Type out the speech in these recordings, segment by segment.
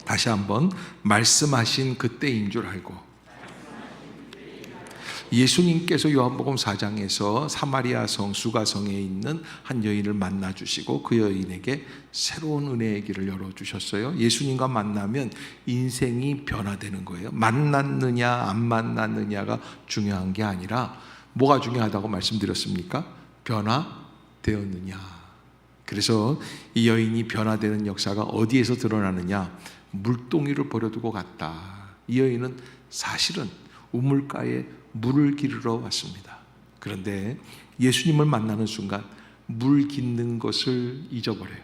다시 한번, 말씀하신 그때인 줄 알고. 예수님께서 요한복음 4장에서 사마리아 성 수가성에 있는 한 여인을 만나 주시고 그 여인에게 새로운 은혜의 길을 열어주셨어요. 예수님과 만나면 인생이 변화되는 거예요. 만났느냐 안 만났느냐가 중요한 게 아니라 뭐가 중요하다고 말씀드렸습니까? 변화되었느냐. 그래서 이 여인이 변화되는 역사가 어디에서 드러나느냐? 물동이를 버려두고 갔다. 이 여인은 사실은 우물가에 물을 기르러 왔습니다. 그런데 예수님을 만나는 순간 물 깃는 것을 잊어버려요.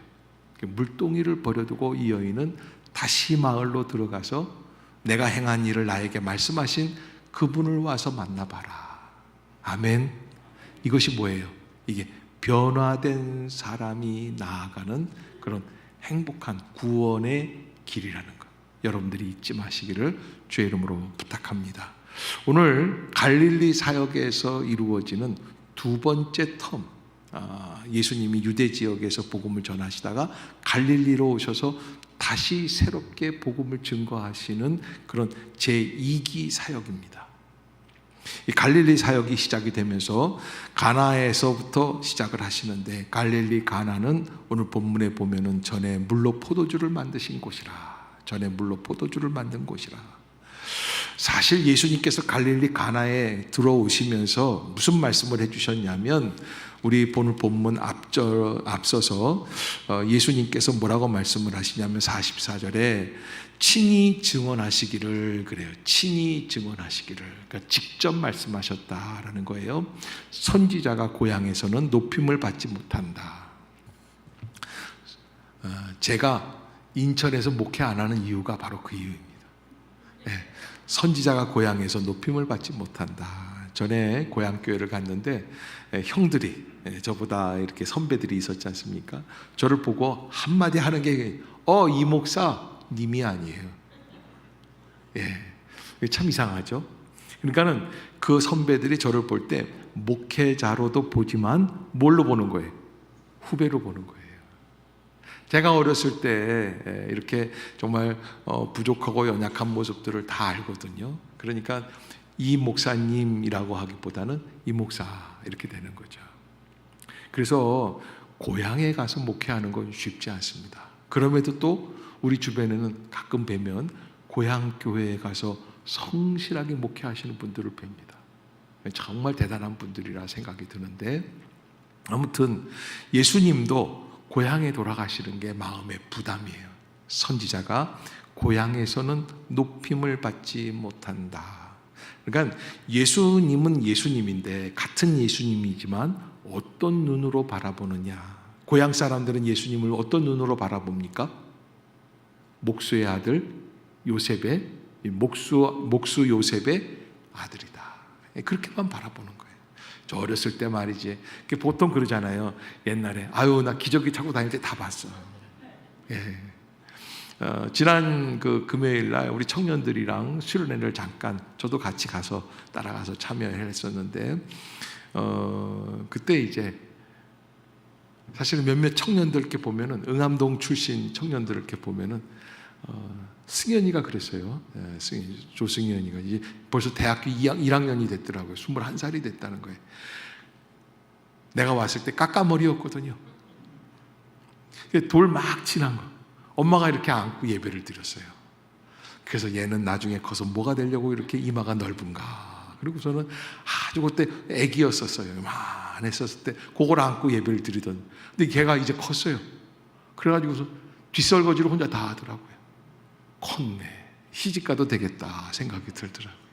물동이를 버려두고 이 여인은 다시 마을로 들어가서 내가 행한 일을 나에게 말씀하신 그분을 와서 만나봐라. 아멘. 이것이 뭐예요? 이게 변화된 사람이 나아가는 그런 행복한 구원의 길이라는 것. 여러분들이 잊지 마시기를 주의 이름으로 부탁합니다. 오늘 갈릴리 사역에서 이루어지는 두 번째 텀, 예수님이 유대 지역에서 복음을 전하시다가 갈릴리로 오셔서 다시 새롭게 복음을 증거하시는 그런 제2기 사역입니다. 이 갈릴리 사역이 시작이 되면서 가나에서부터 시작을 하시는데, 갈릴리 가나는 오늘 본문에 보면은 전에 물로 포도주를 만드신 곳이라, 전에 물로 포도주를 만든 곳이라. 사실 예수님께서 갈릴리 가나에 들어오시면서 무슨 말씀을 해주셨냐면, 우리 오늘 본문 앞서서 예수님께서 뭐라고 말씀을 하시냐면 44절에 친히 증언하시기를, 그래요. 친히 증언하시기를, 그러니까 직접 말씀하셨다라는 거예요. 선지자가 고향에서는 높임을 받지 못한다. 제가 인천에서 목회 안 하는 이유가 바로 그 이유입니다. 네. 선지자가 고향에서 높임을 받지 못한다. 전에 고향교회를 갔는데 형들이, 저보다 이렇게 선배들이 있었지 않습니까? 저를 보고 한마디 하는 게 이 목사 님이 아니에요. 예, 참 이상하죠. 그러니까는 그 선배들이 저를 볼 때 목회자로도 보지만 뭘로 보는 거예요? 후배로 보는 거예요. 제가 어렸을 때 이렇게 정말 부족하고 연약한 모습들을 다 알거든요. 그러니까 이 목사님이라고 하기보다는 이 목사 이렇게 되는 거죠. 그래서 고향에 가서 목회하는 건 쉽지 않습니다. 그럼에도 또 우리 주변에는 가끔 뵈면 고향 교회에 가서 성실하게 목회하시는 분들을 뵙니다. 정말 대단한 분들이라 생각이 드는데, 아무튼 예수님도 고향에 돌아가시는 게 마음의 부담이에요. 선지자가 고향에서는 높임을 받지 못한다. 그러니까 예수님은 예수님인데, 같은 예수님이지만 어떤 눈으로 바라보느냐. 고향 사람들은 예수님을 어떤 눈으로 바라봅니까? 목수의 아들 요셉의, 목수 요셉의 아들이다. 그렇게만 바라보는 거예요. 저 어렸을 때 말이지, 보통 그러잖아요. 옛날에 나 기저귀 차고 다닐 때 다 봤어. 예. 지난 그 금요일 날 우리 청년들이랑 수련회를 잠깐 저도 같이 가서 따라가서 참여했었는데, 그때 이제 사실은 몇몇 청년들 이렇게 보면은, 응암동 출신 청년들 이렇게 보면은 승현이가 그랬어요. 조승현이가 이제 벌써 대학교 1학년이 됐더라고요. 21살이 됐다는 거예요. 내가 왔을 때 까까머리였거든요. 돌 막 치는 거. 엄마가 이렇게 안고 예배를 드렸어요. 그래서 얘는 나중에 커서 뭐가 되려고 이렇게 이마가 넓은가. 그리고 저는 아주 그때 애기였었어요. 만 했었을 때 그걸 안고 예배를 드리던. 근데 걔가 이제 컸어요. 그래가지고서 뒷설거지를 혼자 다 하더라고요. 컸네. 시집가도 되겠다 생각이 들더라고요.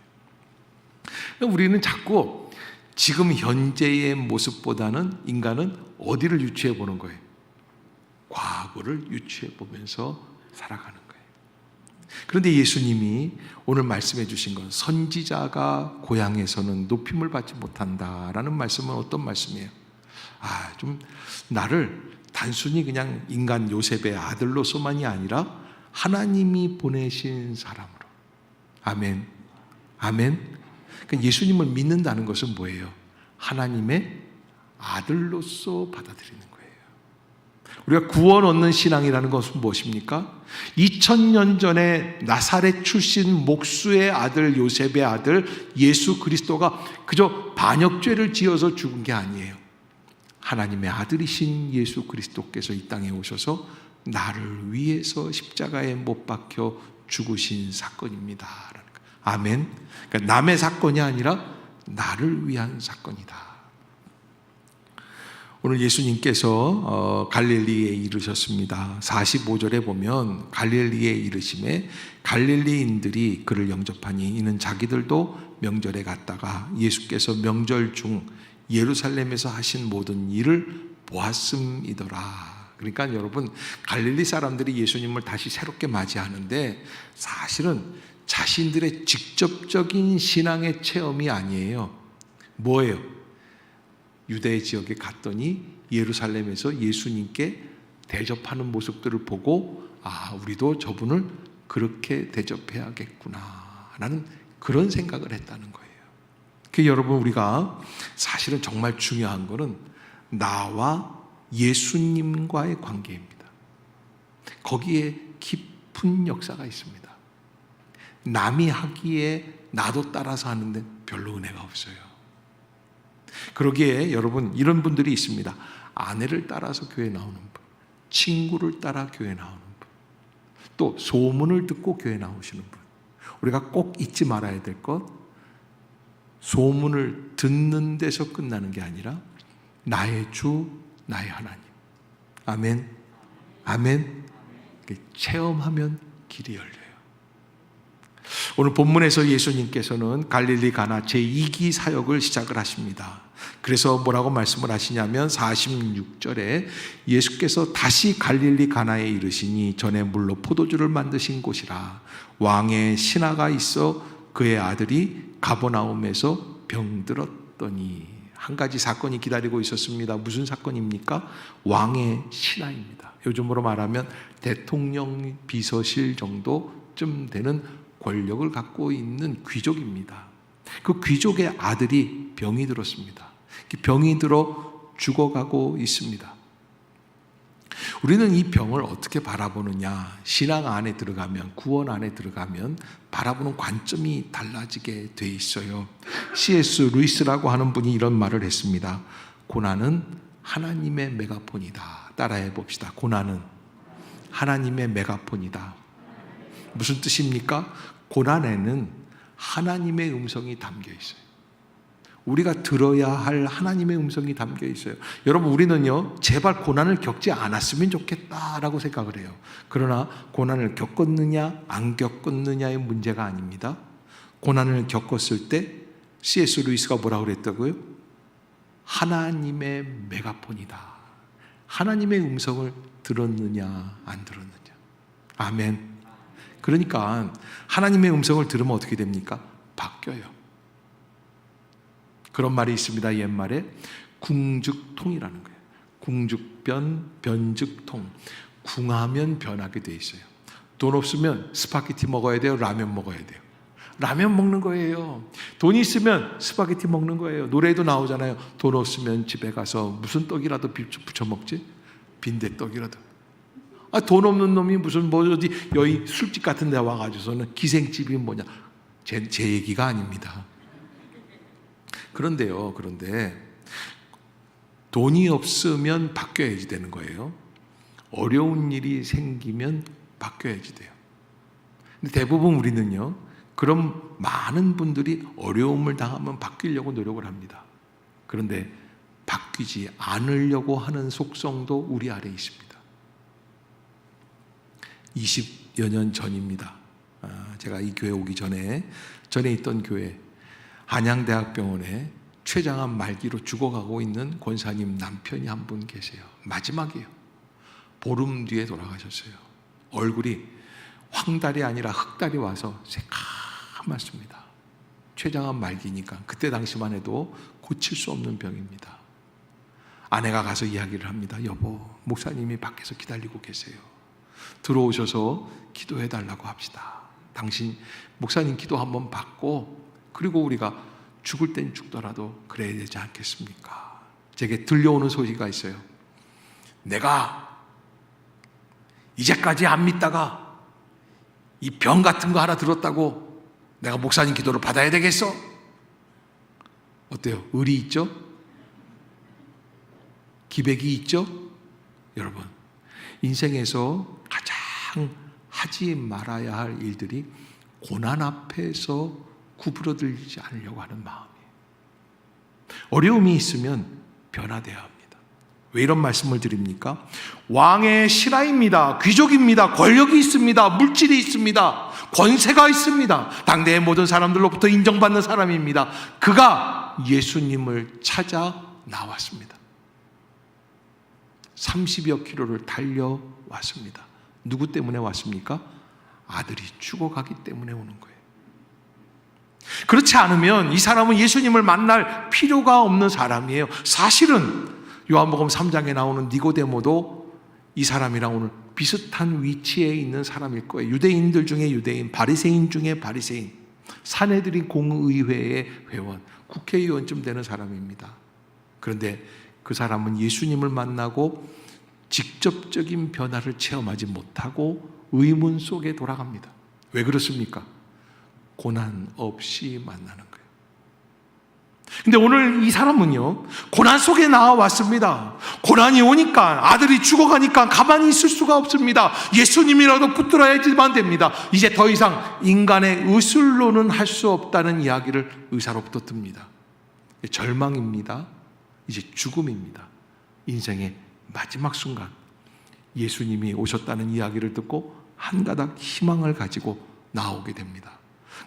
우리는 자꾸 지금 현재의 모습보다는 인간은 어디를 유추해 보는 거예요? 과거를 유추해 보면서 살아가는 거예요. 그런데 예수님이 오늘 말씀해 주신 건, 선지자가 고향에서는 높임을 받지 못한다라는 말씀은 어떤 말씀이에요? 좀 나를 단순히 그냥 인간 요셉의 아들로서만이 아니라 하나님이 보내신 사람으로. 아멘. 아멘. 그러니까 예수님을 믿는다는 것은 뭐예요? 하나님의 아들로서 받아들이는 거예요. 우리가 구원 얻는 신앙이라는 것은 무엇입니까? 2000년 전에 나사렛 출신 목수의 아들 요셉의 아들 예수 그리스도가 그저 반역죄를 지어서 죽은 게 아니에요. 하나님의 아들이신 예수 그리스도께서 이 땅에 오셔서 나를 위해서 십자가에 못 박혀 죽으신 사건입니다. 아멘. 그러니까 남의 사건이 아니라 나를 위한 사건이다. 오늘 예수님께서 갈릴리에 이르셨습니다. 45절에 보면 갈릴리에 이르심에 갈릴리인들이 그를 영접하니 이는 자기들도 명절에 갔다가 예수께서 명절 중 예루살렘에서 하신 모든 일을 보았음이더라. 그러니까 여러분, 갈릴리 사람들이 예수님을 다시 새롭게 맞이하는데 사실은 자신들의 직접적인 신앙의 체험이 아니에요. 뭐예요? 유대 지역에 갔더니 예루살렘에서 예수님께 대접하는 모습들을 보고 우리도 저분을 그렇게 대접해야겠구나 라는 그런 생각을 했다는 거예요. 그 여러분, 우리가 사실은 정말 중요한 것은 나와 예수님과의 관계입니다. 거기에 깊은 역사가 있습니다. 남이 하기에 나도 따라서 하는데 별로 은혜가 없어요. 그러기에 여러분, 이런 분들이 있습니다. 아내를 따라서 교회 나오는 분, 친구를 따라 교회 나오는 분, 또 소문을 듣고 교회 나오시는 분. 우리가 꼭 잊지 말아야 될 것, 소문을 듣는 데서 끝나는 게 아니라 나의 주, 나의 하나님. 아멘. 아멘. 체험하면 길이 열려요. 오늘 본문에서 예수님께서는 갈릴리 가나 제2기 사역을 시작을 하십니다. 그래서 뭐라고 말씀을 하시냐면 46절에 예수께서 다시 갈릴리 가나에 이르시니 전에 물로 포도주를 만드신 곳이라. 왕의 신하가 있어 그의 아들이 가버나움에서 병들었더니. 한 가지 사건이 기다리고 있었습니다. 무슨 사건입니까? 왕의 신하입니다. 요즘으로 말하면 대통령 비서실 정도쯤 되는 권력을 갖고 있는 귀족입니다. 그 귀족의 아들이 병이 들었습니다. 병이 들어 죽어가고 있습니다. 우리는 이 병을 어떻게 바라보느냐? 신앙 안에 들어가면, 구원 안에 들어가면 바라보는 관점이 달라지게 돼 있어요. C.S. 루이스라고 하는 분이 이런 말을 했습니다. 고난은 하나님의 메가폰이다. 따라해 봅시다. 고난은 하나님의 메가폰이다. 무슨 뜻입니까? 고난에는 하나님의 음성이 담겨 있어요. 우리가 들어야 할 하나님의 음성이 담겨 있어요. 여러분, 우리는요, 제발 고난을 겪지 않았으면 좋겠다라고 생각을 해요. 그러나 고난을 겪었느냐 안 겪었느냐의 문제가 아닙니다. 고난을 겪었을 때 C.S. 루이스가 뭐라고 그랬다고요? 하나님의 메가폰이다. 하나님의 음성을 들었느냐 안 들었느냐. 아멘. 그러니까 하나님의 음성을 들으면 어떻게 됩니까? 바뀌어요. 그런 말이 있습니다. 옛말에 궁즉통이라는 거예요. 궁즉변, 변즉통. 궁하면 변하게 돼 있어요. 돈 없으면 스파게티 먹어야 돼요? 라면 먹어야 돼요? 라면 먹는 거예요. 돈 있으면 스파게티 먹는 거예요. 노래도 나오잖아요. 돈 없으면 집에 가서 무슨 떡이라도 부쳐 먹지? 빈대떡이라도. 돈 없는 놈이 무슨 어디 여기 술집 같은 데 와가지고서는 기생집이 뭐냐. 제 얘기가 아닙니다. 그런데 돈이 없으면 바뀌어야지 되는 거예요. 어려운 일이 생기면 바뀌어야지 돼요. 근데 대부분 우리는요, 그런 많은 분들이 어려움을 당하면 바뀌려고 노력을 합니다. 그런데 바뀌지 않으려고 하는 속성도 우리 안에 있습니다. 20여 년 전입니다. 제가 이 교회 오기 전에 있던 교회 한양대학병원에 췌장암 말기로 죽어가고 있는 권사님 남편이 한 분 계세요. 마지막이에요. 보름 뒤에 돌아가셨어요. 얼굴이 황달이 아니라 흑달이 와서 새까맣습니다. 췌장암 말기니까 그때 당시만 해도 고칠 수 없는 병입니다. 아내가 가서 이야기를 합니다. 여보, 목사님이 밖에서 기다리고 계세요. 들어오셔서 기도해 달라고 합시다. 당신 목사님 기도 한번 받고 그리고 우리가 죽을 땐 죽더라도 그래야 되지 않겠습니까? 제게 들려오는 소리가 있어요. 내가 이제까지 안 믿다가 이 병 같은 거 하나 들었다고 내가 목사님 기도를 받아야 되겠어? 어때요? 의리 있죠? 기백이 있죠? 여러분, 인생에서 가장 하지 말아야 할 일들이 고난 앞에서 구부러들지 않으려고 하는 마음이에요. 어려움이 있으면 변화되어야 합니다. 왜 이런 말씀을 드립니까? 왕의 신하입니다. 귀족입니다. 권력이 있습니다. 물질이 있습니다. 권세가 있습니다. 당대의 모든 사람들로부터 인정받는 사람입니다. 그가 예수님을 찾아 나왔습니다. 30여 킬로를 달려왔습니다. 누구 때문에 왔습니까? 아들이 죽어가기 때문에 오는 거예요. 그렇지 않으면 이 사람은 예수님을 만날 필요가 없는 사람이에요. 사실은 요한복음 3장에 나오는 니고데모도 이 사람이랑 오늘 비슷한 위치에 있는 사람일 거예요. 유대인들 중에 유대인, 바리새인 중에 바리새인, 사내들이 공의회의 회원, 국회의원쯤 되는 사람입니다. 그런데 그 사람은 예수님을 만나고 직접적인 변화를 체험하지 못하고 의문 속에 돌아갑니다. 왜 그렇습니까? 고난 없이 만나는 거예요. 근데 오늘 이 사람은요, 고난 속에 나와왔습니다. 고난이 오니까, 아들이 죽어가니까 가만히 있을 수가 없습니다. 예수님이라도 붙들어야지만 됩니다. 이제 더 이상 인간의 의술로는 할 수 없다는 이야기를 의사로부터 듭니다. 절망입니다. 이제 죽음입니다. 인생의 마지막 순간, 예수님이 오셨다는 이야기를 듣고 한 가닥 희망을 가지고 나오게 됩니다.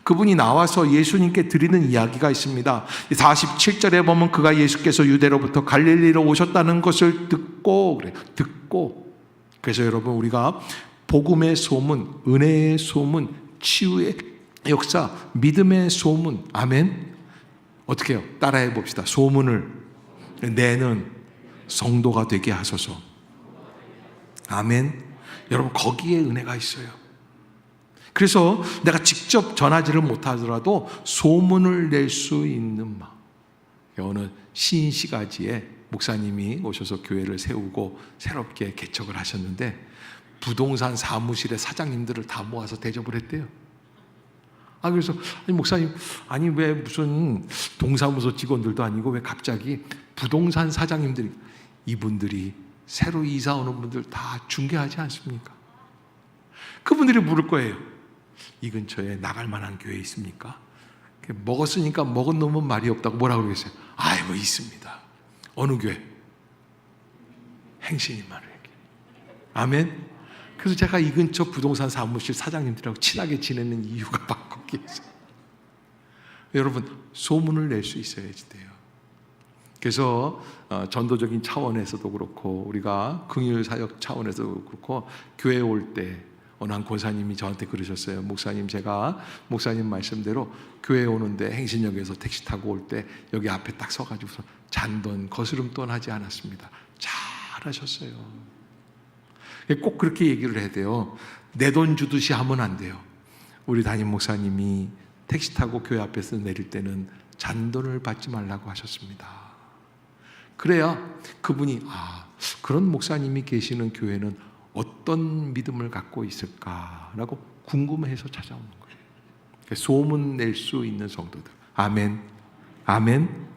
그분이 나와서 예수님께 드리는 이야기가 있습니다. 47절에 보면 그가 예수께서 유대로부터 갈릴리로 오셨다는 것을 듣고, 그래서 여러분, 우리가 복음의 소문, 은혜의 소문, 치유의 역사, 믿음의 소문, 아멘. 어떻게 해요? 따라해 봅시다. 소문을 내는 성도가 되게 하소서. 아멘. 여러분, 거기에 은혜가 있어요. 그래서 내가 직접 전하지를 못하더라도 소문을 낼 수 있는 마음. 어느 신시가지에 목사님이 오셔서 교회를 세우고 새롭게 개척을 하셨는데 부동산 사무실의 사장님들을 다 모아서 대접을 했대요. 그래서 아니 목사님, 아니 왜 무슨 동사무소 직원들도 아니고 왜 갑자기 부동산 사장님들이, 이분들이 새로 이사 오는 분들 다 중개하지 않습니까? 그분들이 물을 거예요. 이 근처에 나갈 만한 교회 있습니까? 먹었으니까 먹은 놈은 말이 없다고 뭐라고 그러겠어요? 뭐 있습니다. 어느 교회? 행신이만을 얘기해요. 아멘. 그래서 제가 이 근처 부동산 사무실 사장님들하고 친하게 지내는 이유가 바로 거기에 있어요. 여러분, 소문을 낼 수 있어야지 돼요. 그래서 전도적인 차원에서도 그렇고 우리가 긍휼 사역 차원에서도 그렇고 교회에 올 때 어느 한 권사님이 저한테 그러셨어요. 목사님, 제가 목사님 말씀대로 교회에 오는데 행신역에서 택시 타고 올 때 여기 앞에 딱 서가지고서 잔돈, 거스름돈 하지 않았습니다. 잘하셨어요. 꼭 그렇게 얘기를 해야 돼요. 내 돈 주듯이 하면 안 돼요. 우리 담임 목사님이 택시 타고 교회 앞에서 내릴 때는 잔돈을 받지 말라고 하셨습니다. 그래야 그분이 그런 목사님이 계시는 교회는 어떤 믿음을 갖고 있을까라고 궁금해서 찾아오는 거예요. 소문 낼 수 있는 성도들. 아멘. 아멘.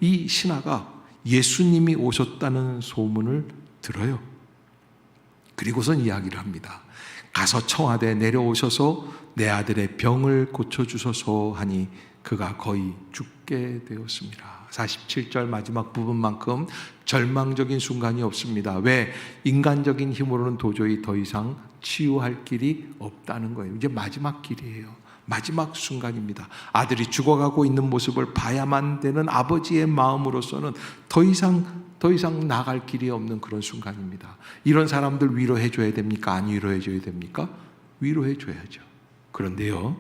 이 신하가 예수님이 오셨다는 소문을 들어요. 그리고선 이야기를 합니다. 가서 청하되 내려오셔서 내 아들의 병을 고쳐주소서 하니 그가 거의 죽게 되었습니다. 47절 마지막 부분만큼 절망적인 순간이 없습니다. 왜? 인간적인 힘으로는 도저히 더 이상 치유할 길이 없다는 거예요. 이제 마지막 길이에요. 마지막 순간입니다. 아들이 죽어가고 있는 모습을 봐야만 되는 아버지의 마음으로서는 더 이상 나갈 길이 없는 그런 순간입니다. 이런 사람들 위로해 줘야 됩니까? 안 위로해 줘야 됩니까? 위로해 줘야죠. 그런데요,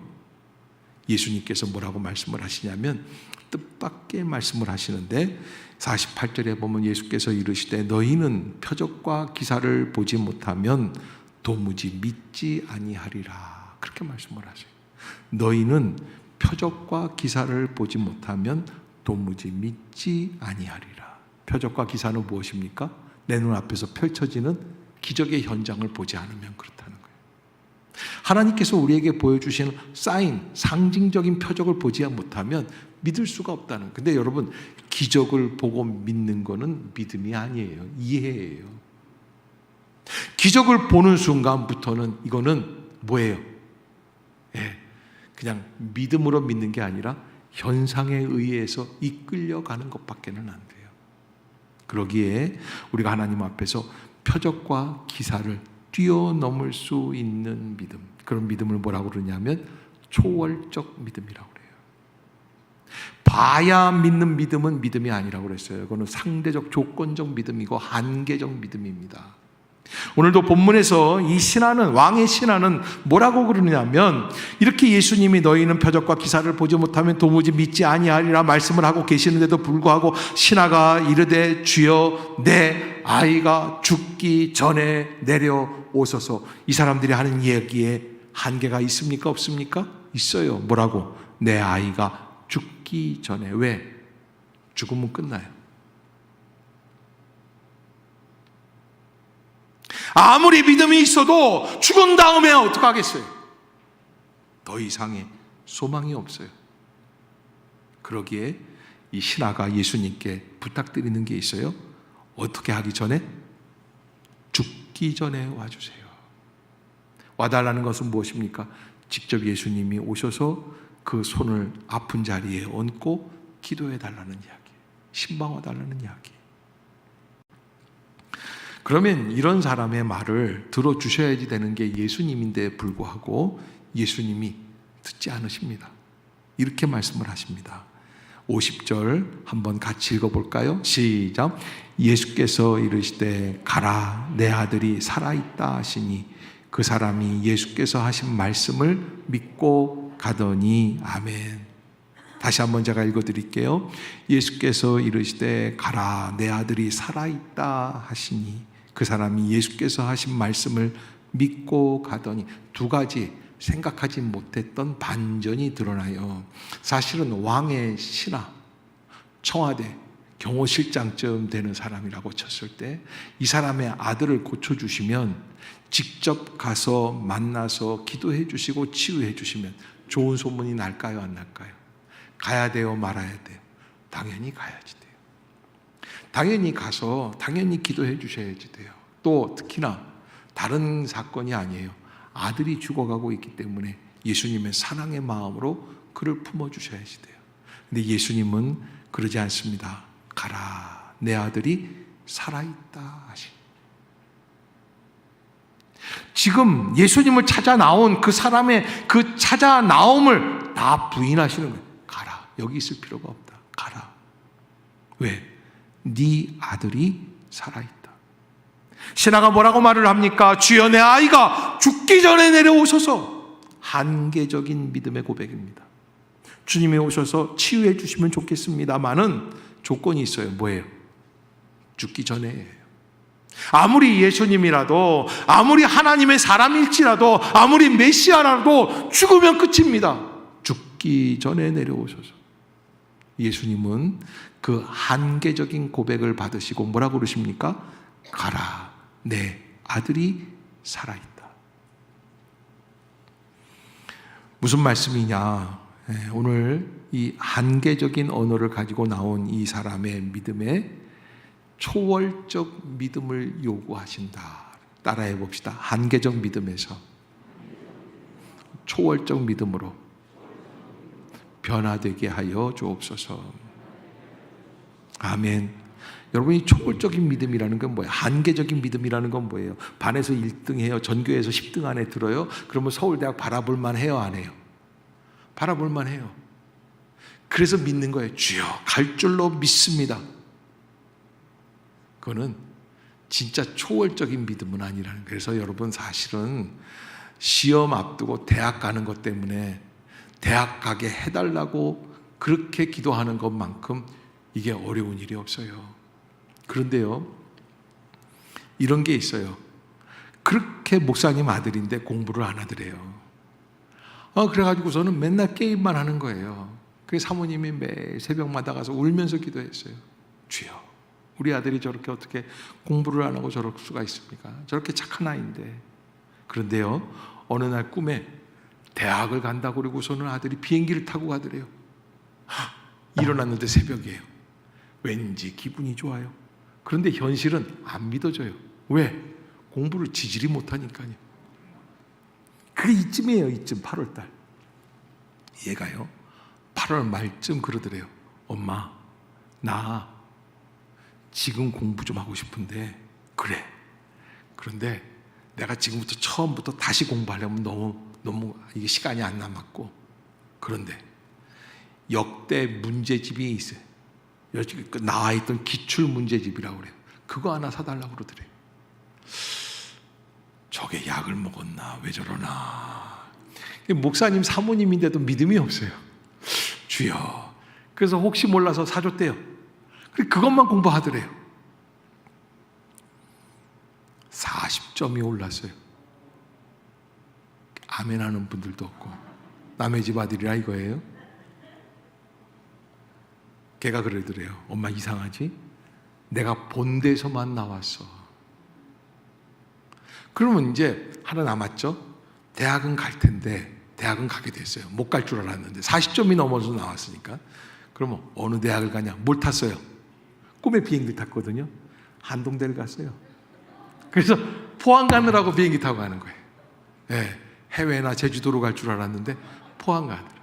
예수님께서 뭐라고 말씀을 하시냐면 뜻밖의 말씀을 하시는데 48절에 보면 예수께서 이르시되 너희는 표적과 기사를 보지 못하면 도무지 믿지 아니하리라. 그렇게 말씀을 하세요. 너희는 표적과 기사를 보지 못하면 도무지 믿지 아니하리라. 표적과 기사는 무엇입니까? 내 눈앞에서 펼쳐지는 기적의 현장을 보지 않으면 그렇다는 거예요. 하나님께서 우리에게 보여주시는 사인, 상징적인 표적을 보지 못하면 믿을 수가 없다는 거예요. 근데 여러분, 기적을 보고 믿는 거는 믿음이 아니에요. 이해예요. 기적을 보는 순간부터는 이거는 뭐예요? 그냥 믿음으로 믿는 게 아니라 현상에 의해서 이끌려가는 것밖에는 안 돼요. 그러기에 우리가 하나님 앞에서 표적과 기사를 뛰어넘을 수 있는 믿음, 그런 믿음을 뭐라고 그러냐면 초월적 믿음이라고 그래요. 봐야 믿는 믿음은 믿음이 아니라고 그랬어요. 그거는 상대적 조건적 믿음이고 한계적 믿음입니다. 오늘도 본문에서 이 신하는, 왕의 신하는 뭐라고 그러냐면, 이렇게 예수님이 너희는 표적과 기사를 보지 못하면 도무지 믿지 아니하리라 말씀을 하고 계시는데도 불구하고 신하가 이르되 주여 내 아이가 죽기 전에 내려오소서. 이 사람들이 하는 이야기에 한계가 있습니까? 없습니까? 있어요. 뭐라고? 내 아이가 죽기 전에. 왜? 죽으면 끝나요. 아무리 믿음이 있어도 죽은 다음에 어떡하겠어요? 더 이상의 소망이 없어요. 그러기에 이 신하가 예수님께 부탁드리는 게 있어요. 어떻게 하기 전에? 죽기 전에 와주세요. 와달라는 것은 무엇입니까? 직접 예수님이 오셔서 그 손을 아픈 자리에 얹고 기도해 달라는 이야기, 신방와 달라는 이야기. 그러면 이런 사람의 말을 들어주셔야지 되는 게 예수님인데 불구하고 예수님이 듣지 않으십니다. 이렇게 말씀을 하십니다. 50절 한번 같이 읽어볼까요? 시작. 예수께서 이르시되 가라 내 아들이 살아있다 하시니 그 사람이 예수께서 하신 말씀을 믿고 가더니. 아멘. 다시 한번 제가 읽어드릴게요. 예수께서 이르시되 가라 내 아들이 살아있다 하시니 그 사람이 예수께서 하신 말씀을 믿고 가더니. 두 가지 생각하지 못했던 반전이 드러나요. 사실은 왕의 신하, 청와대 경호실장쯤 되는 사람이라고 쳤을 때 이 사람의 아들을 고쳐주시면, 직접 가서 만나서 기도해 주시고 치유해 주시면 좋은 소문이 날까요? 안 날까요? 가야 돼요? 말아야 돼요? 당연히 가야지 돼요. 당연히 가서 당연히 기도해 주셔야지 돼요. 또 특히나 다른 사건이 아니에요. 아들이 죽어가고 있기 때문에 예수님의 사랑의 마음으로 그를 품어주셔야지 돼요. 근데 예수님은 그러지 않습니다. 가라 내 아들이 살아있다 하시. 지금 예수님을 찾아 나온 그 사람의 그 찾아 나옴을 다 부인하시는 거예요. 가라, 여기 있을 필요가 없다. 가라. 왜? 네 아들이 살아있다. 신하가 뭐라고 말을 합니까? 주여 내 아이가 죽기 전에 내려오셔서. 한계적인 믿음의 고백입니다. 주님이 오셔서 치유해 주시면 좋겠습니다만은 조건이 있어요. 뭐예요? 죽기 전에예요. 아무리 예수님이라도, 아무리 하나님의 사람일지라도, 아무리 메시아라도 죽으면 끝입니다. 죽기 전에 내려오셔서. 예수님은 그 한계적인 고백을 받으시고 뭐라고 그러십니까? 가라 내 아들이 살아있다. 무슨 말씀이냐? 오늘 이 한계적인 언어를 가지고 나온 이 사람의 믿음에 초월적 믿음을 요구하신다. 따라해 봅시다. 한계적 믿음에서 초월적 믿음으로 변화되게 하여 주옵소서. 아멘. 여러분, 이 초월적인 믿음이라는 건 뭐예요? 한계적인 믿음이라는 건 뭐예요? 반에서 1등 해요? 전교에서 10등 안에 들어요? 그러면 서울대학 바라볼만 해요? 안 해요? 바라볼만 해요. 그래서 믿는 거예요. 주여 갈 줄로 믿습니다. 그거는 진짜 초월적인 믿음은 아니라는 거예요. 그래서 여러분, 사실은 시험 앞두고 대학 가는 것 때문에 대학 가게 해달라고 그렇게 기도하는 것만큼 이게 어려운 일이 없어요. 그런데요, 이런 게 있어요. 그렇게 목사님 아들인데 공부를 안 하더래요. 그래가지고서는 맨날 게임만 하는 거예요. 그래서 사모님이 매일 새벽마다 가서 울면서 기도했어요. 주여 우리 아들이 저렇게 어떻게 공부를 안 하고 저럴 수가 있습니까? 저렇게 착한 아이인데. 그런데요, 어느 날 꿈에 대학을 간다고 그러고서는 아들이 비행기를 타고 가더래요. 일어났는데 새벽이에요. 왠지 기분이 좋아요. 그런데 현실은 안 믿어져요. 왜? 공부를 지질이 못하니까요. 그게 이쯤이에요. 이쯤 8월달. 얘가요 8월 말쯤 그러더래요. 엄마, 나 지금 공부 좀 하고 싶은데. 그래. 그런데 내가 지금부터 처음부터 다시 공부하려면 너무 이게 시간이 안 남았고, 그런데 역대 문제집이 있어요. 여기 나와 있던 기출 문제집이라고 그래요. 그거 하나 사달라고 그러더래요. 저게 약을 먹었나 왜 저러나. 목사님 사모님인데도 믿음이 없어요. 주여. 그래서 혹시 몰라서 사줬대요. 그것만 공부하더래요. 40점이 올랐어요. 아멘 하는 분들도 없고. 남의 집 아들이라 이거예요. 걔가 그러더래요. 엄마 이상하지? 내가 본 데서만 나왔어. 그러면 이제 하나 남았죠? 대학은 갈 텐데, 대학은 가게 됐어요. 못 갈 줄 알았는데 40점이 넘어서 나왔으니까. 그러면 어느 대학을 가냐? 뭘 탔어요? 꿈에 비행기 탔거든요. 한동대를 갔어요. 그래서 포항 가느라고 비행기 타고 가는 거예요. 네, 해외나 제주도로 갈 줄 알았는데 포항 가느라.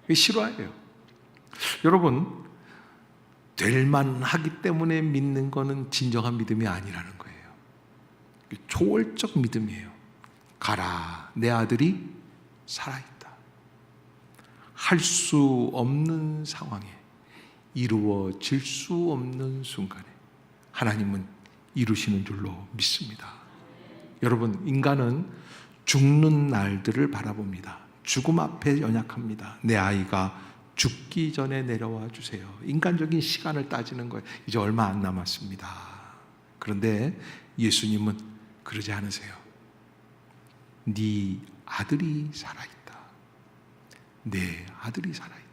이게 실화예요. 여러분, 될 만하기 때문에 믿는 거는 진정한 믿음이 아니라는 거예요. 초월적 믿음이에요. 가라, 내 아들이 살아있다. 할 수 없는 상황에, 이루어질 수 없는 순간에 하나님은 이루시는 줄로 믿습니다. 여러분, 인간은 죽는 날들을 바라봅니다. 죽음 앞에 연약합니다. 내 아이가 죽기 전에 내려와 주세요. 인간적인 시간을 따지는 거예요. 이제 얼마 안 남았습니다. 그런데 예수님은 그러지 않으세요. 네 아들이 살아있다. 내 아들이 살아있다.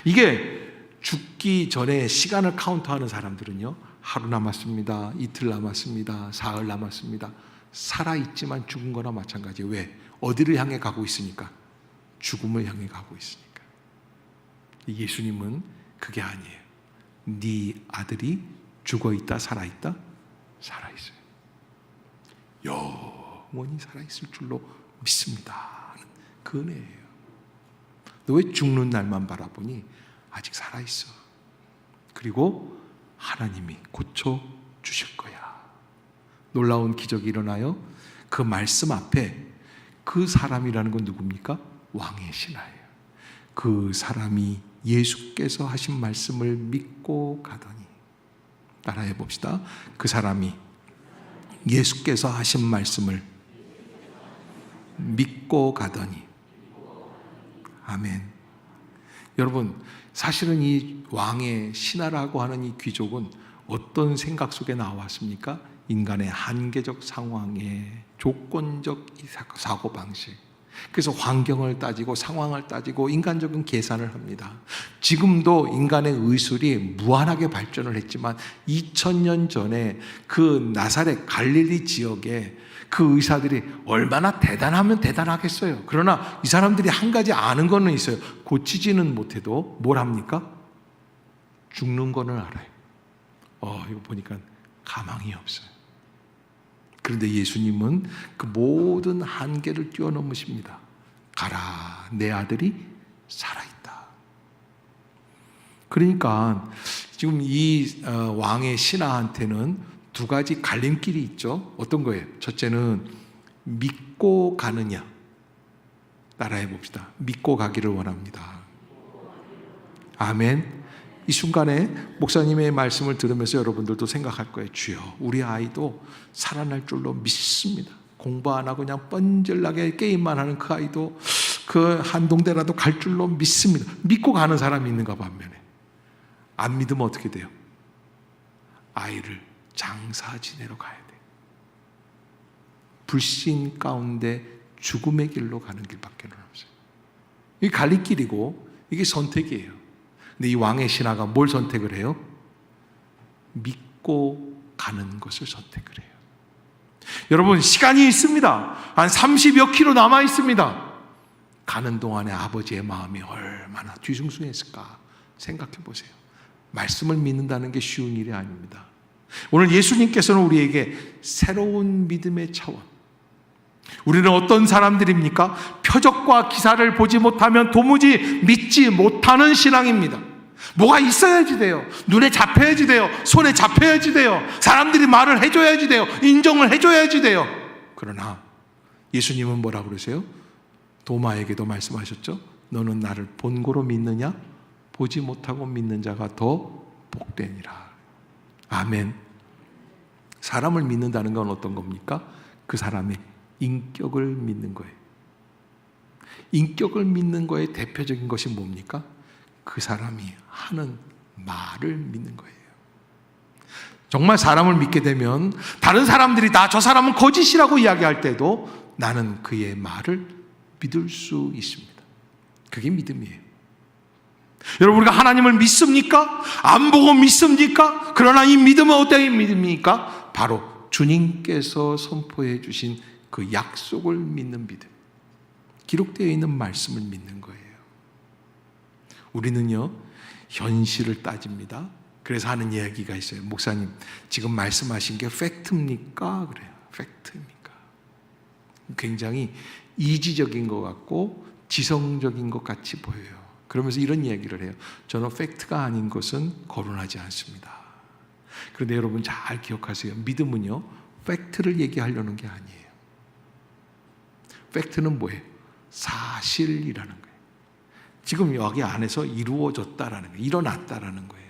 이게 죽기 전에 시간을 카운트하는 사람들은요, 하루 남았습니다, 이틀 남았습니다, 사흘 남았습니다. 살아있지만 죽은 거나 마찬가지예요. 왜? 어디를 향해 가고 있으니까? 죽음을 향해 가고 있으니까. 예수님은 그게 아니에요. 네 아들이 죽어있다, 살아있다? 살아있어요. 영원히 살아있을 줄로 믿습니다. 그 은혜예요. 너 왜 죽는 날만 바라보니? 아직 살아있어. 그리고 하나님이 고쳐주실 거야. 놀라운 기적이 일어나요. 그 말씀 앞에 그 사람이라는 건 누굽니까? 왕의 신하예요. 그 사람이 예수께서 하신 말씀을 믿고 가더니, 따라해 봅시다. 그 사람이 예수께서 하신 말씀을 믿고 가더니. 아멘. 여러분, 사실은 이 왕의 신하라고 하는 이 귀족은 어떤 생각 속에 나왔습니까? 인간의 한계적 상황에 조건적 사고방식, 그래서 환경을 따지고 상황을 따지고 인간적인 계산을 합니다. 지금도 인간의 의술이 무한하게 발전을 했지만 2000년 전에 그 나사렛 갈릴리 지역에 그 의사들이 얼마나 대단하면 대단하겠어요. 그러나 이 사람들이 한 가지 아는 거는 있어요. 고치지는 못해도 뭘 합니까? 죽는 거는 알아요. 이거 보니까 가망이 없어요. 그런데 예수님은 그 모든 한계를 뛰어넘으십니다. 가라, 내 아들이 살아있다. 그러니까 지금 이 왕의 신하한테는 두 가지 갈림길이 있죠. 어떤 거예요? 첫째는 믿고 가느냐. 따라해 봅시다. 믿고 가기를 원합니다. 아멘. 이 순간에 목사님의 말씀을 들으면서 여러분들도 생각할 거예요. 주여, 우리 아이도 살아날 줄로 믿습니다. 공부 안 하고 그냥 뻔질나게 게임만 하는 그 아이도 그 한동대라도 갈 줄로 믿습니다. 믿고 가는 사람이 있는가 반면에 안 믿으면 어떻게 돼요? 아이를 장사 지내러 가야 돼. 불신 가운데 죽음의 길로 가는 길밖에 없어요. 이게 갈림길이고 이게 선택이에요. 근데 이 왕의 신하가 뭘 선택을 해요? 믿고 가는 것을 선택을 해요. 여러분, 시간이 있습니다. 한 30여 킬로 남아 있습니다. 가는 동안에 아버지의 마음이 얼마나 뒤숭숭했을까 생각해 보세요. 말씀을 믿는다는 게 쉬운 일이 아닙니다. 오늘 예수님께서는 우리에게 새로운 믿음의 차원, 우리는 어떤 사람들입니까? 표적과 기사를 보지 못하면 도무지 믿지 못하는 신앙입니다. 뭐가 있어야지 돼요. 눈에 잡혀야지 돼요. 손에 잡혀야지 돼요. 사람들이 말을 해줘야지 돼요. 인정을 해줘야지 돼요. 그러나 예수님은 뭐라 그러세요? 도마에게도 말씀하셨죠. 너는 나를 본고로 믿느냐? 보지 못하고 믿는 자가 더 복되니라. 아멘. 사람을 믿는다는 건 어떤 겁니까? 그 사람의 인격을 믿는 거예요. 인격을 믿는 거의 대표적인 것이 뭡니까? 그 사람이 하는 말을 믿는 거예요. 정말 사람을 믿게 되면 다른 사람들이 다 저 사람은 거짓이라고 이야기할 때도 나는 그의 말을 믿을 수 있습니다. 그게 믿음이에요. 여러분, 우리가 하나님을 믿습니까? 안 보고 믿습니까? 그러나 이 믿음은 어떤 믿음입니까? 바로 주님께서 선포해 주신 그 약속을 믿는 믿음, 기록되어 있는 말씀을 믿는 거예요. 우리는요, 현실을 따집니다. 그래서 하는 이야기가 있어요. 목사님, 지금 말씀하신 게 팩트입니까? 그래요. 팩트입니까? 굉장히 이지적인 것 같고 지성적인 것 같이 보여요. 그러면서 이런 이야기를 해요. 저는 팩트가 아닌 것은 거론하지 않습니다. 그런데 여러분 잘 기억하세요. 믿음은요, 팩트를 얘기하려는 게 아니에요. 팩트는 뭐예요? 사실이라는 거예요. 지금 여기 안에서 이루어졌다라는 거예요. 일어났다라는 거예요.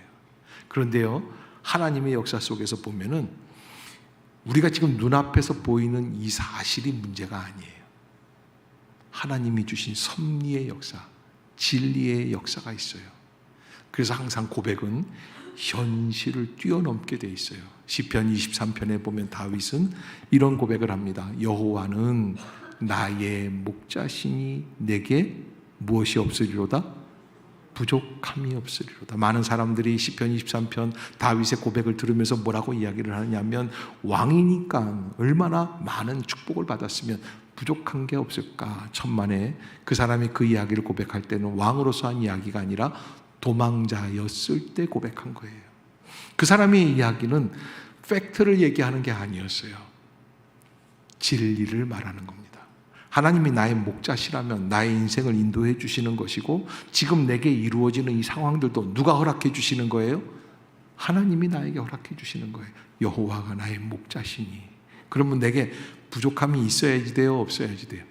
그런데요, 하나님의 역사 속에서 보면은 우리가 지금 눈앞에서 보이는 이 사실이 문제가 아니에요. 하나님이 주신 섭리의 역사, 진리의 역사가 있어요. 그래서 항상 고백은 현실을 뛰어넘게 돼 있어요. 시편 23편에 보면 다윗은 이런 고백을 합니다. 여호와는 나의 목자시니 내게 무엇이 없으리로다? 부족함이 없으리로다. 많은 사람들이 시편 23편 다윗의 고백을 들으면서 뭐라고 이야기를 하냐면, 왕이니까 얼마나 많은 축복을 받았으면 부족한 게 없을까. 천만에 그 사람이 그 이야기를 고백할 때는 왕으로서 한 이야기가 아니라 도망자였을 때 고백한 거예요. 그 사람의 이야기는 팩트를 얘기하는 게 아니었어요. 진리를 말하는 겁니다. 하나님이 나의 목자시라면 나의 인생을 인도해 주시는 것이고, 지금 내게 이루어지는 이 상황들도 누가 허락해 주시는 거예요? 하나님이 나에게 허락해 주시는 거예요. 여호와가 나의 목자시니. 그러면 내게 부족함이 있어야지 돼요? 없어야지 돼요?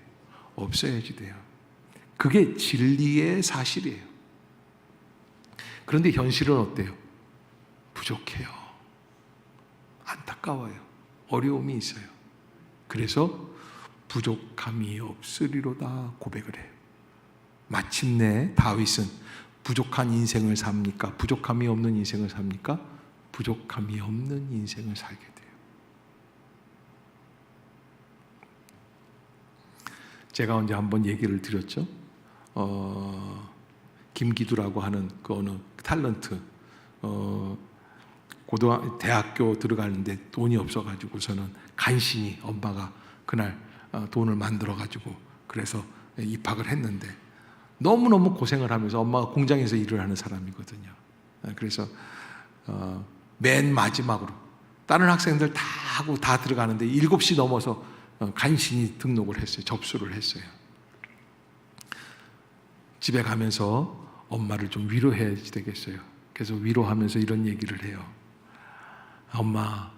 없어야지 돼요. 그게 진리의 사실이에요. 그런데 현실은 어때요? 부족해요. 안타까워요. 어려움이 있어요. 그래서 부족함이 없으리로다 고백을 해요. 마침내 다윗은 부족한 인생을 삽니까? 부족함이 없는 인생을 삽니까? 부족함이 없는 인생을 살게 돼요. 제가 언제 한번 얘기를 드렸죠. 김기두라고 하는 그 어느 탤런트, 대학교 들어가는데 돈이 없어가지고서는 간신히 엄마가 그날 돈을 만들어가지고 그래서 입학을 했는데, 너무너무 고생을 하면서, 엄마가 공장에서 일을 하는 사람이거든요. 그래서 맨 마지막으로 다른 학생들 다 하고 다 들어가는데 7시 넘어서 간신히 등록을 했어요. 접수를 했어요. 집에 가면서 엄마를 좀 위로해야 되겠어요. 그래서 위로하면서 이런 얘기를 해요. 엄마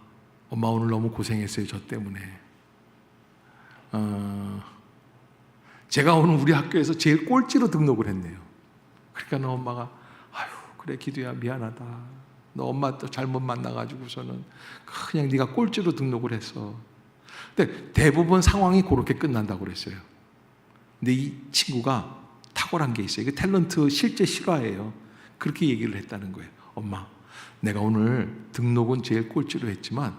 오늘 너무 고생했어요. 저 때문에. 제가 오늘 우리 학교에서 제일 꼴찌로 등록을 했네요. 그러니까 너 엄마가 아유 그래 기두야 미안하다. 너 엄마 또 잘못 만나가지고서는 그냥 네가 꼴찌로 등록을 했어. 근데 대부분 상황이 그렇게 끝난다고 그랬어요. 근데 이 친구가 탁월한 게 있어요. 이게 탤런트 실제 실화예요. 그렇게 얘기를 했다는 거예요. 엄마, 내가 오늘 등록은 제일 꼴찌로 했지만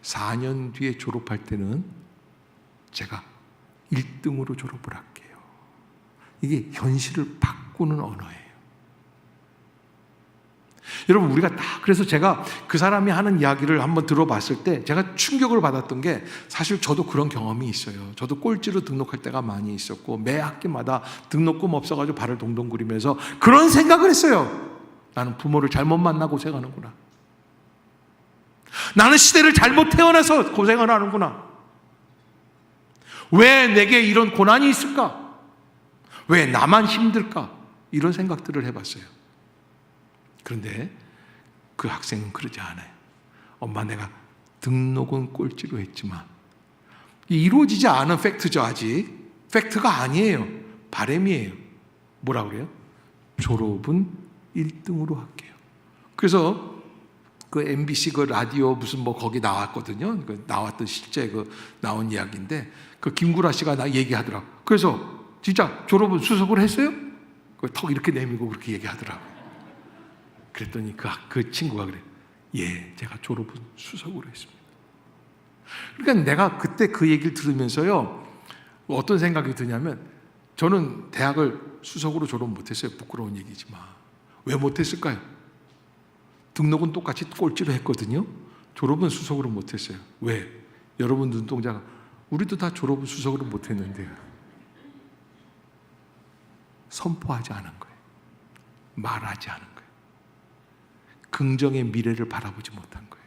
4년 뒤에 졸업할 때는 제가 1등으로 졸업을 할게요. 이게 현실을 바꾸는 언어예요. 여러분, 우리가 다, 그래서 제가 그 사람이 하는 이야기를 한번 들어봤을 때 제가 충격을 받았던 게, 사실 저도 그런 경험이 있어요. 저도 꼴찌로 등록할 때가 많이 있었고, 매 학기마다 등록금 없어가지고 발을 동동 구리면서 그런 생각을 했어요. 나는 부모를 잘못 만나 고생하는구나. 나는 시대를 잘못 태어나서 고생을 하는구나. 왜 내게 이런 고난이 있을까? 왜 나만 힘들까? 이런 생각들을 해봤어요. 그런데 그 학생은 그러지 않아요. 엄마, 내가 등록은 꼴찌로 했지만, 이루어지지 않은 팩트죠. 아직 팩트가 아니에요. 바람이에요. 뭐라 그래요? 졸업은 1등으로 할게요. 그래서 그 MBC 그 라디오 무슨 뭐 거기 나왔거든요. 그 나왔던 실제 그 나온 이야기인데, 그 김구라 씨가 나 얘기하더라고. 그래서 진짜 졸업은 수석을 했어요? 그 턱 이렇게 내밀고 그렇게 얘기하더라고. 그랬더니 그 친구가 그래. 예, 제가 졸업은 수석으로 했습니다. 그러니까 내가 그때 그 얘기를 들으면서요, 어떤 생각이 드냐면, 저는 대학을 수석으로 졸업 못했어요. 부끄러운 얘기지만. 왜 못했을까요? 등록은 똑같이 꼴찌로 했거든요. 졸업은 수석으로 못했어요. 왜? 여러분 눈동자가, 우리도 다 졸업은 수석으로 못했는데요. 선포하지 않은 거예요. 말하지 않은 거예요. 긍정의 미래를 바라보지 못한 거예요.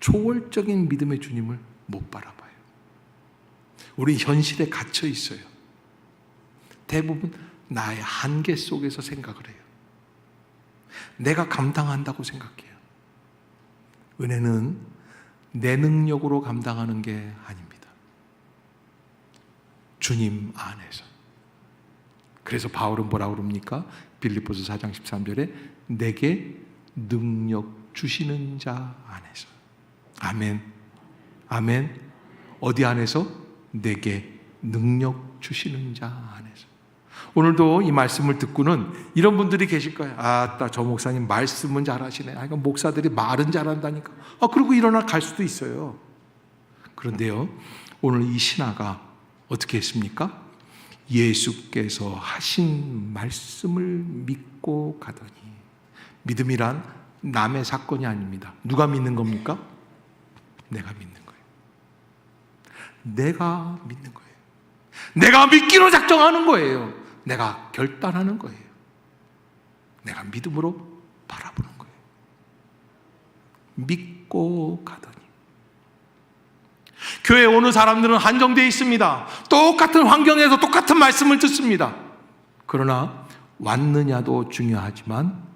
초월적인 믿음의 주님을 못 바라봐요. 우리 현실에 갇혀 있어요. 대부분 나의 한계 속에서 생각을 해요. 내가 감당한다고 생각해요. 은혜는 내 능력으로 감당하는 게 아닙니다. 주님 안에서. 그래서 바울은 뭐라고 그럽니까? 빌립보서 4장 13절에 내게 능력 주시는 자 안에서. 아멘. 아멘. 어디 안에서? 내게 능력 주시는 자 안에서. 오늘도 이 말씀을 듣고는 이런 분들이 계실 거예요. 아따, 저 목사님 말씀은 잘하시네. 아, 목사들이 말은 잘한다니까. 그리고 일어나 갈 수도 있어요. 그런데요, 오늘 이 신하가 어떻게 했습니까? 예수께서 하신 말씀을 믿고 가더니. 믿음이란 남의 사건이 아닙니다. 누가 믿는 겁니까? 내가 믿는 거예요. 내가 믿는 거예요. 내가 믿기로 작정하는 거예요. 내가 결단하는 거예요. 내가 믿음으로 바라보는 거예요. 믿고 가더니. 교회에 오는 사람들은 한정되어 있습니다. 똑같은 환경에서 똑같은 말씀을 듣습니다. 그러나 왔느냐도 중요하지만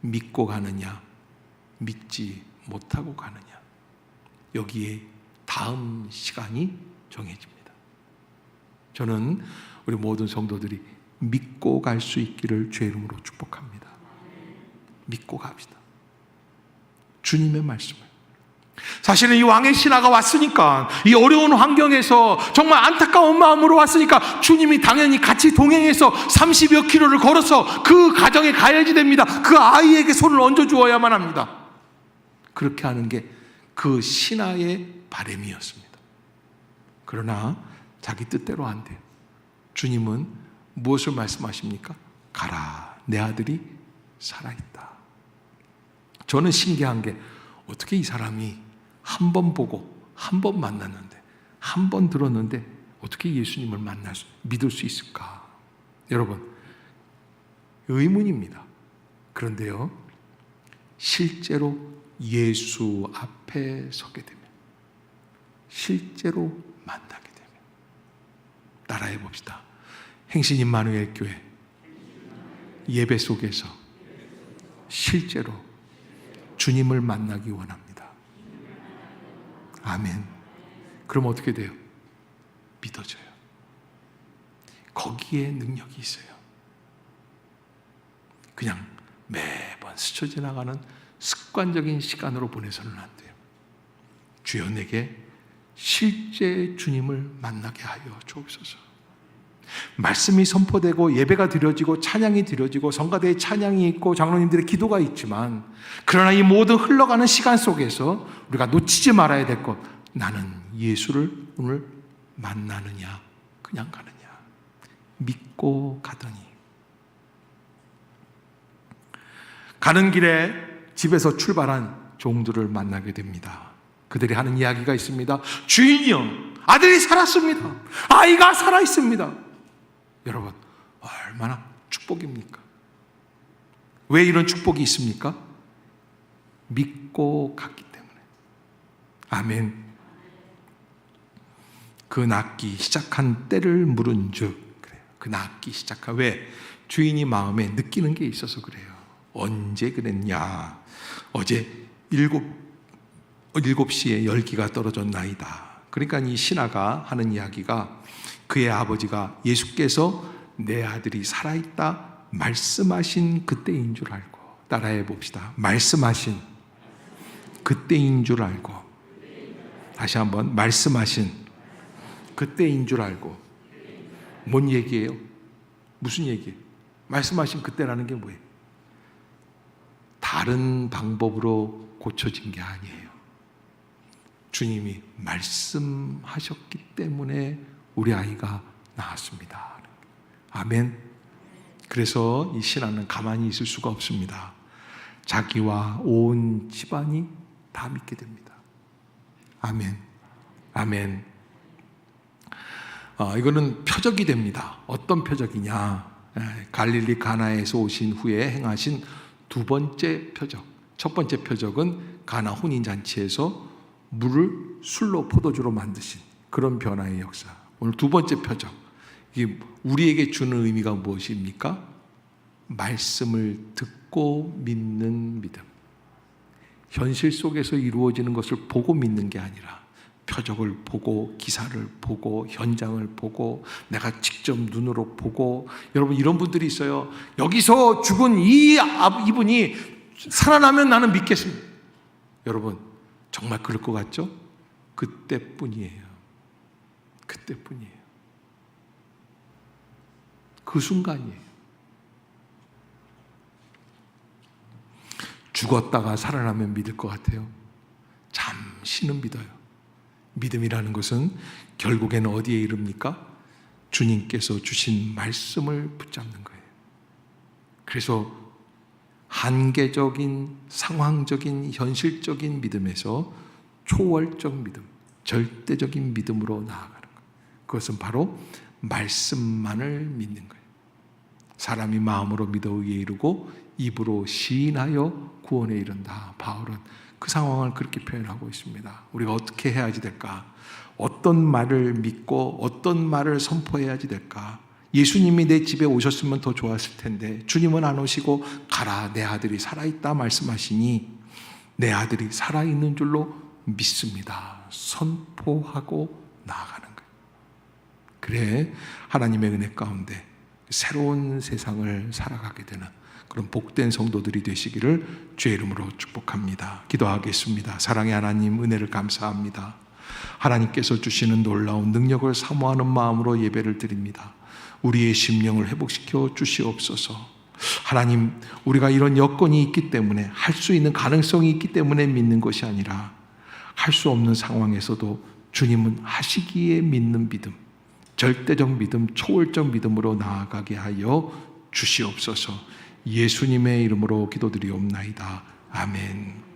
믿고 가느냐, 믿지 못하고 가느냐, 여기에 다음 시간이 정해집니다. 저는 우리 모든 성도들이 믿고 갈 수 있기를 주의 이름으로 축복합니다. 믿고 갑시다. 주님의 말씀을. 사실은 이 왕의 신하가 왔으니까, 이 어려운 환경에서 정말 안타까운 마음으로 왔으니까 주님이 당연히 같이 동행해서 30여 킬로를 걸어서 그 가정에 가야지 됩니다. 그 아이에게 손을 얹어 주어야만 합니다. 그렇게 하는 게 그 신하의 바람이었습니다. 그러나 자기 뜻대로 안 돼요. 주님은 무엇을 말씀하십니까? 가라, 내 아들이 살아있다. 저는 신기한 게, 어떻게 이 사람이 한 번 보고 한 번 만났는데, 한 번 들었는데 어떻게 예수님을 믿을 수 있을까? 여러분, 의문입니다. 그런데요, 실제로 예수 앞에 서게 되면, 실제로 만나게 되면, 따라해 봅시다. 행신 임마누엘 교회 예배 속에서 실제로 주님을 만나기 원합니다. 아멘. 그럼 어떻게 돼요? 믿어져요. 거기에 능력이 있어요. 그냥 매번 스쳐 지나가는 습관적인 시간으로 보내서는 안 돼요. 주여, 내게 실제 주님을 만나게 하여 주옵소서. 말씀이 선포되고 예배가 드려지고 찬양이 드려지고 성가대에 찬양이 있고 장로님들의 기도가 있지만, 그러나 이 모든 흘러가는 시간 속에서 우리가 놓치지 말아야 될 것, 나는 예수를 오늘 만나느냐 그냥 가느냐. 믿고 가더니. 가는 길에 집에서 출발한 종들을 만나게 됩니다. 그들이 하는 이야기가 있습니다. 주인이여, 아들이 살았습니다. 아이가 살아있습니다. 여러분, 얼마나 축복입니까? 왜 이런 축복이 있습니까? 믿고 갔기 때문에. 아멘. 그 낳기 시작한 때를 물은 즉, 그래요. 그 낳기 시작한, 왜? 주인이 마음에 느끼는 게 있어서 그래요. 언제 그랬냐? 어제 7시에 열기가 떨어졌나이다. 그러니까 이 신하가 하는 이야기가, 그의 아버지가 예수께서 내 아들이 살아있다 말씀하신 그때인 줄 알고, 따라해 봅시다. 말씀하신 그때인 줄 알고. 다시 한번, 말씀하신 그때인 줄 알고. 뭔 얘기예요? 무슨 얘기예요? 말씀하신 그때라는 게 뭐예요? 다른 방법으로 고쳐진 게 아니에요. 주님이 말씀하셨기 때문에 우리 아이가 나았습니다. 아멘. 그래서 이 신하는 가만히 있을 수가 없습니다. 자기와 온 집안이 다 믿게 됩니다. 아멘. 아멘. 이거는 표적이 됩니다. 어떤 표적이냐? 갈릴리 가나에서 오신 후에 행하신 두 번째 표적. 첫 번째 표적은 가나 혼인잔치에서 물을 술로 포도주로 만드신 그런 변화의 역사. 오늘 두 번째 표적. 이게 우리에게 주는 의미가 무엇입니까? 말씀을 듣고 믿는 믿음. 현실 속에서 이루어지는 것을 보고 믿는 게 아니라 표적을 보고, 기사를 보고, 현장을 보고, 내가 직접 눈으로 보고. 여러분, 이런 분들이 있어요. 여기서 죽은 이분이 살아나면 나는 믿겠습니다. 여러분, 정말 그럴 것 같죠? 그때뿐이에요. 그때뿐이에요. 그 순간이에요. 죽었다가 살아나면 믿을 것 같아요? 잠시는 믿어요. 믿음이라는 것은 결국에는 어디에 이릅니까? 주님께서 주신 말씀을 붙잡는 거예요. 그래서 한계적인, 상황적인, 현실적인 믿음에서 초월적 믿음, 절대적인 믿음으로 나아가는 거예요. 그것은 바로 말씀만을 믿는 거예요. 사람이 마음으로 믿어 의에 이르고 입으로 시인하여 구원에 이른다. 바울은 그 상황을 그렇게 표현하고 있습니다. 우리가 어떻게 해야지 될까? 어떤 말을 믿고 어떤 말을 선포해야지 될까? 예수님이 내 집에 오셨으면 더 좋았을 텐데 주님은 안 오시고 가라, 내 아들이 살아있다 말씀하시니 내 아들이 살아있는 줄로 믿습니다. 선포하고 나아가는 거예요. 그래 하나님의 은혜 가운데 새로운 세상을 살아가게 되는 그런 복된 성도들이 되시기를 주의 이름으로 축복합니다. 기도하겠습니다. 사랑의 하나님, 은혜를 감사합니다. 하나님께서 주시는 놀라운 능력을 사모하는 마음으로 예배를 드립니다. 우리의 심령을 회복시켜 주시옵소서. 하나님, 우리가 이런 여건이 있기 때문에, 할 수 있는 가능성이 있기 때문에 믿는 것이 아니라 할 수 없는 상황에서도 주님은 하시기에 믿는 믿음, 절대적 믿음, 초월적 믿음으로 나아가게 하여 주시옵소서. 예수님의 이름으로 기도드리옵나이다. 아멘.